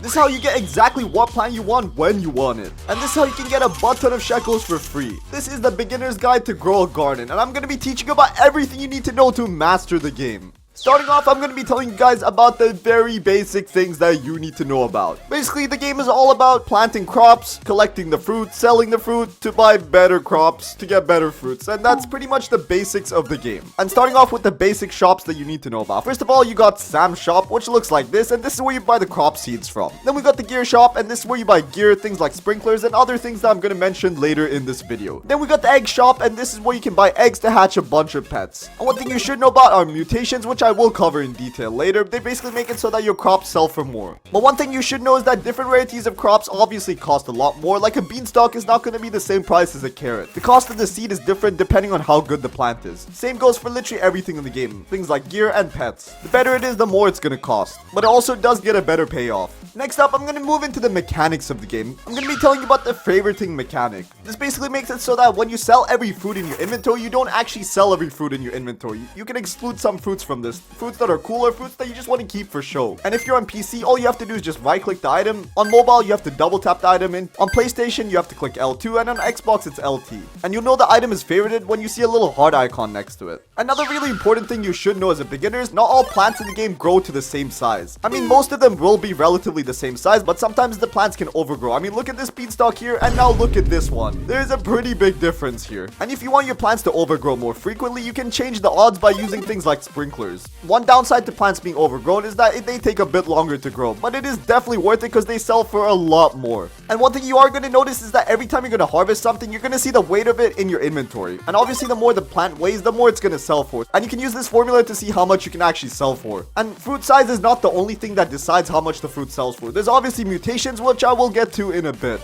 This is how you get exactly what plant you want when you want it. And this is how you can get a butt ton of shekels for free. This is the beginner's guide to grow a garden, and I'm going to be teaching you about everything you need to know to master the game. Starting off, I'm going to be telling you guys about the very basic things that you need to know about. Basically, the game is all about planting crops, collecting the fruit, selling the fruit to buy better crops, to get better fruits. And that's pretty much the basics of the game. And starting off with the basic shops that you need to know about. First of all, you got Sam's shop, which looks like this, and this is where you buy the crop seeds from. Then we got the gear shop, and this is where you buy gear, things like sprinklers, and other things that I'm going to mention later in this video. Then we got the egg shop, and this is where you can buy eggs to hatch a bunch of pets. And one thing you should know about are mutations, which I will cover in detail later. They basically make it so that your crops sell for more. But one thing you should know is that different varieties of crops obviously cost a lot more. Like a beanstalk is not going to be the same price as a carrot. The cost of the seed is different depending on how good the plant is. Same goes for literally everything in the game. Things like gear and pets. The better it is, the more it's going to cost. But it also does get a better payoff. Next up, I'm going to move into the mechanics of the game. I'm going to be telling you about the favoriting mechanic. This basically makes it so that when you sell every fruit in your inventory, you don't actually sell every fruit in your inventory. You can exclude some fruits from this. Fruits that are cooler, fruits that you just want to keep for show. And if you're on PC, all you have to do is just right click the item. On mobile, you have to double tap the item in. On PlayStation, you have to click L2, and on Xbox, it's LT. And you'll know the item is favorited when you see a little heart icon next to it. Another really important thing you should know as a beginner is not all plants in the game grow to the same size. I mean, most of them will be relatively the same size, but sometimes the plants can overgrow. I mean, look at this beanstalk here, and now look at this one. There's a pretty big difference here. And if you want your plants to overgrow more frequently, you can change the odds by using things like sprinklers. One downside to plants being overgrown is that they take a bit longer to grow, but it is definitely worth it because they sell for a lot more. And one thing you are going to notice is that every time you're going to harvest something, you're going to see the weight of it in your inventory. And obviously, the more the plant weighs, the more it's going to sell for. And you can use this formula to see how much you can actually sell for. And fruit size is not the only thing that decides how much the fruit sells for. There's obviously mutations, which I will get to in a bit.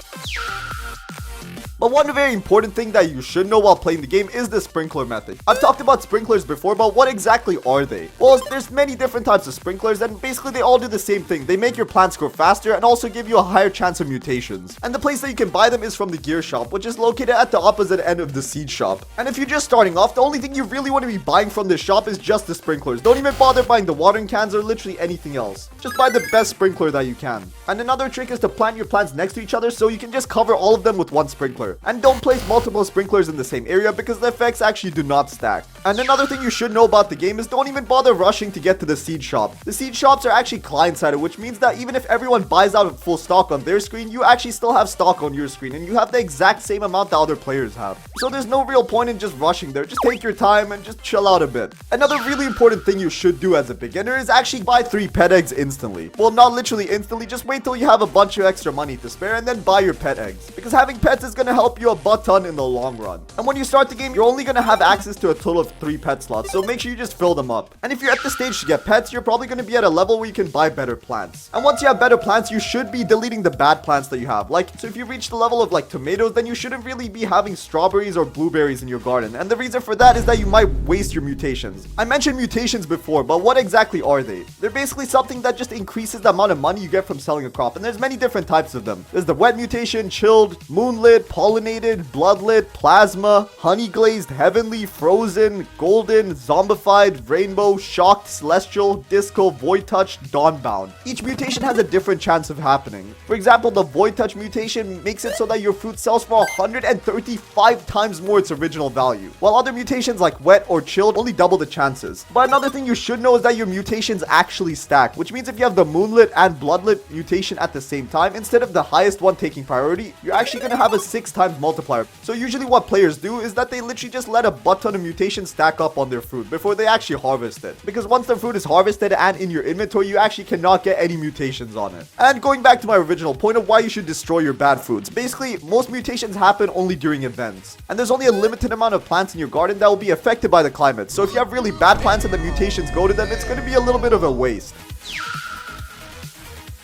But one very important thing that you should know while playing the game is the sprinkler method. I've talked about sprinklers before, but what exactly are they? Well, there's many different types of sprinklers, and basically they all do the same thing. They make your plants grow faster and also give you a higher chance of mutations. And the place that you can buy them is from the gear shop, which is located at the opposite end of the seed shop. And if you're just starting off, the only thing you really want to be buying from this shop is just the sprinklers. Don't even bother buying the watering cans or literally anything else. Just buy the best sprinkler that you can. And another trick is to plant your plants next to each other so you can just cover all of them with one sprinkler. And don't place multiple sprinklers in the same area because the effects actually do not stack. And another thing you should know about the game is don't even bother rushing to get to the seed shop. The seed shops are actually client-sided, which means that even if everyone buys out of full stock on their screen, you actually still have stock on your screen and you have the exact same amount that other players have. So there's no real point in just rushing there. Just take your time and just chill out a bit. Another really important thing you should do as a beginner is actually buy 3 pet eggs instantly. Well, not literally instantly, just wait till you have a bunch of extra money to spare and then buy your pet eggs. Because having pets is going to help you a butt ton in the long run. And when you start the game, you're only going to have access to a total of 3 pet slots, so make sure you just fill them up. And if you're at the stage to get pets, you're probably going to be at a level where you can buy better plants. And once you have better plants, you should be deleting the bad plants that you have. So if you reach the level of like tomatoes, then you shouldn't really be having strawberries or blueberries in your garden. And the reason for that is that you might waste your mutations. I mentioned mutations before, but what exactly are they? They're basically something that just increases the amount of money you get from selling a crop. And there's many different types of them. There's the wet mutation, chilled, moonlit, pollinated, bloodlit, plasma, honey glazed, heavenly, frozen, golden, zombified, rainbow, shocked, celestial, disco, void touch, dawnbound. Each mutation has a different chance of happening. For example, the void touch mutation makes it so that your fruit sells for 135 times more its original value, while other mutations like wet or chilled only double the chances. But another thing you should know is that your mutations actually stack, which means if you have the moonlit and bloodlit mutation at the same time, instead of the highest one taking priority, you're actually going to have a 6 times multiplier. So usually what players do is that they literally just let a butt ton of mutations stack up on their fruit before they actually harvest it. Because once the fruit is harvested and in your inventory, you actually cannot get any mutations on it. And going back to my original point of why you should destroy your bad fruits. Basically, most mutations happen only during events. And there's only a limited amount of plants in your garden that will be affected by the climate. So if you have really bad plants and the mutations go to them, it's going to be a little bit of a waste.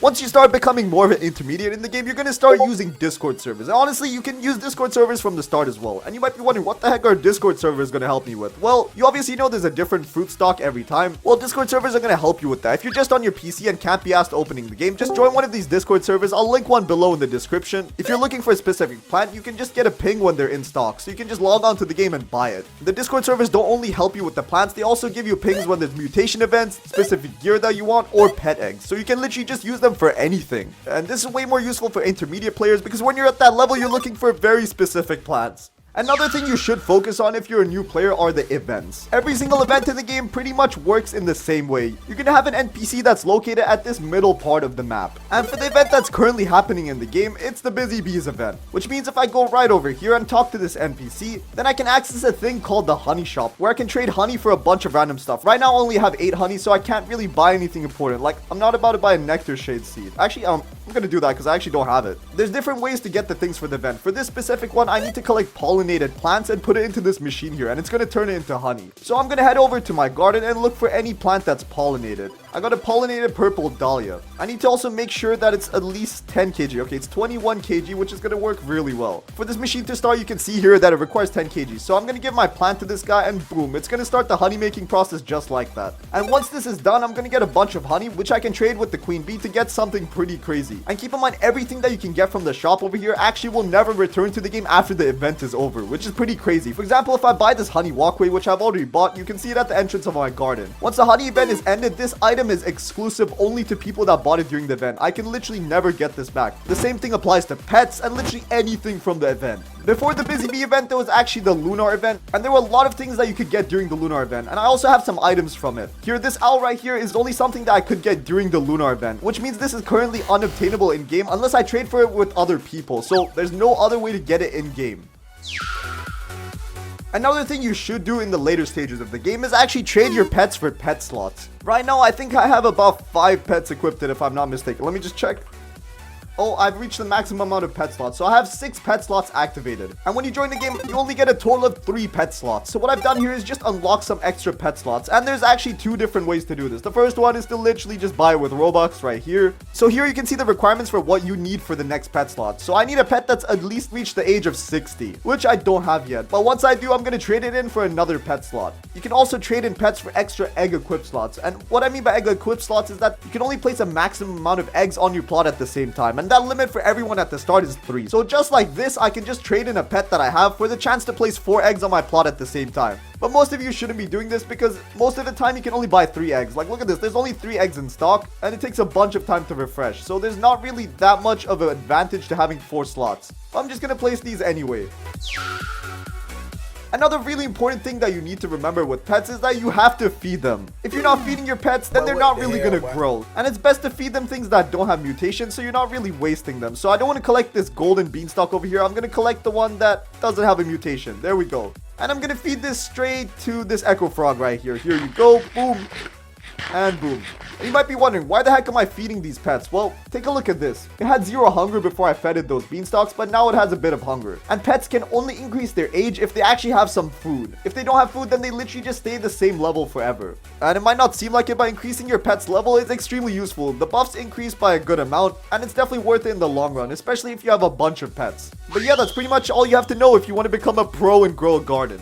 Once you start becoming more of an intermediate in the game, you're going to start using Discord servers. And honestly, you can use Discord servers from the start as well. And you might be wondering, what the heck are Discord servers going to help me with? Well, you obviously know there's a different fruit stock every time. Well, Discord servers are going to help you with that. If you're just on your PC and can't be asked opening the game, just join one of these Discord servers. I'll link one below in the description. If you're looking for a specific plant, you can just get a ping when they're in stock. So you can just log on to the game and buy it. The Discord servers don't only help you with the plants, they also give you pings when there's mutation events, specific gear that you want, or pet eggs. So you can literally just use them them for anything. And this is way more useful for intermediate players because when you're at that level, you're looking for very specific plants. Another thing you should focus on if you're a new player are the events. Every single event in the game pretty much works in the same way. You're gonna have an NPC that's located at this middle part of the map. And for the event that's currently happening in the game, it's the Busy Bees event. Which means if I go right over here and talk to this NPC, then I can access a thing called the honey shop, where I can trade honey for a bunch of random stuff. Right now I only have 8 honey, so I can't really buy anything important. Like, I'm not about to buy a nectar shade seed. Actually, I'm gonna do that because I actually don't have it. There's different ways to get the things for the event. For this specific one, I need to collect pollinated plants and put it into this machine here, and it's gonna turn it into honey. So I'm gonna head over to my garden and look for any plant that's pollinated. I got a pollinated purple dahlia. I need to also make sure that it's at least 10 kg. Okay, it's 21 kg, which is gonna work really well. For this machine to start, you can see here that it requires 10 kg. So I'm gonna give my plant to this guy, and boom, it's gonna start the honey making process just like that. And once this is done, I'm gonna get a bunch of honey, which I can trade with the queen bee to get something pretty crazy. And keep in mind, everything that you can get from the shop over here actually will never return to the game after the event is over, which is pretty crazy. For example, if I buy this honey walkway, which I've already bought, you can see it at the entrance of my garden. Once the honey event is ended, this item is exclusive only to people that bought it during the event. I can literally never get this back. The same thing applies to pets and literally anything from the event. Before the Busy Bee event, there was actually the Lunar event, and there were a lot of things that you could get during the Lunar event, and I also have some items from it. Here, this owl right here is only something that I could get during the Lunar event, which means this is currently unobtainable in game unless I trade for it with other people, so there's no other way to get it in game. Another thing you should do in the later stages of the game is actually trade your pets for pet slots. Right now, I think I have about 5 pets equipped if I'm not mistaken. Let me just check. Oh, I've reached the maximum amount of pet slots, so I have 6 pet slots activated. And when you join the game, you only get a total of 3 pet slots. So what I've done here is just unlock some extra pet slots, and there's actually 2 different ways to do this. The first one is to literally just buy it with Robux right here. So here you can see the requirements for what you need for the next pet slot. So I need a pet that's at least reached the age of 60, which I don't have yet. But once I do, I'm going to trade it in for another pet slot. You can also trade in pets for extra egg equip slots. And what I mean by egg equip slots is that you can only place a maximum amount of eggs on your plot at the same time. And that limit for everyone at the start is 3. So just like this, I can just trade in a pet that I have for the chance to place 4 eggs on my plot at the same time. But most of you shouldn't be doing this because most of the time you can only buy 3 eggs. Like, look at this. There's only 3 eggs in stock and it takes a bunch of time to refresh. So there's not really that much of an advantage to having 4 slots. I'm just gonna place these anyway. Another really important thing that you need to remember with pets is that you have to feed them. If you're not feeding your pets, then they're not really gonna grow. And it's best to feed them things that don't have mutations, so you're not really wasting them. So I don't want to collect this golden beanstalk over here. I'm gonna collect the one that doesn't have a mutation. There we go. And I'm gonna feed this straight to this echo frog right here. Here you go. Boom. And boom. And you might be wondering, why the heck am I feeding these pets? Well, take a look at this. It had 0 hunger before I fed it those beanstalks, but now it has a bit of hunger. And pets can only increase their age if they actually have some food. If they don't have food, then they literally just stay the same level forever. And it might not seem like it, but increasing your pet's level is extremely useful. The buffs increase by a good amount, and it's definitely worth it in the long run, especially if you have a bunch of pets. But yeah, that's pretty much all you have to know if you want to become a pro and grow a garden.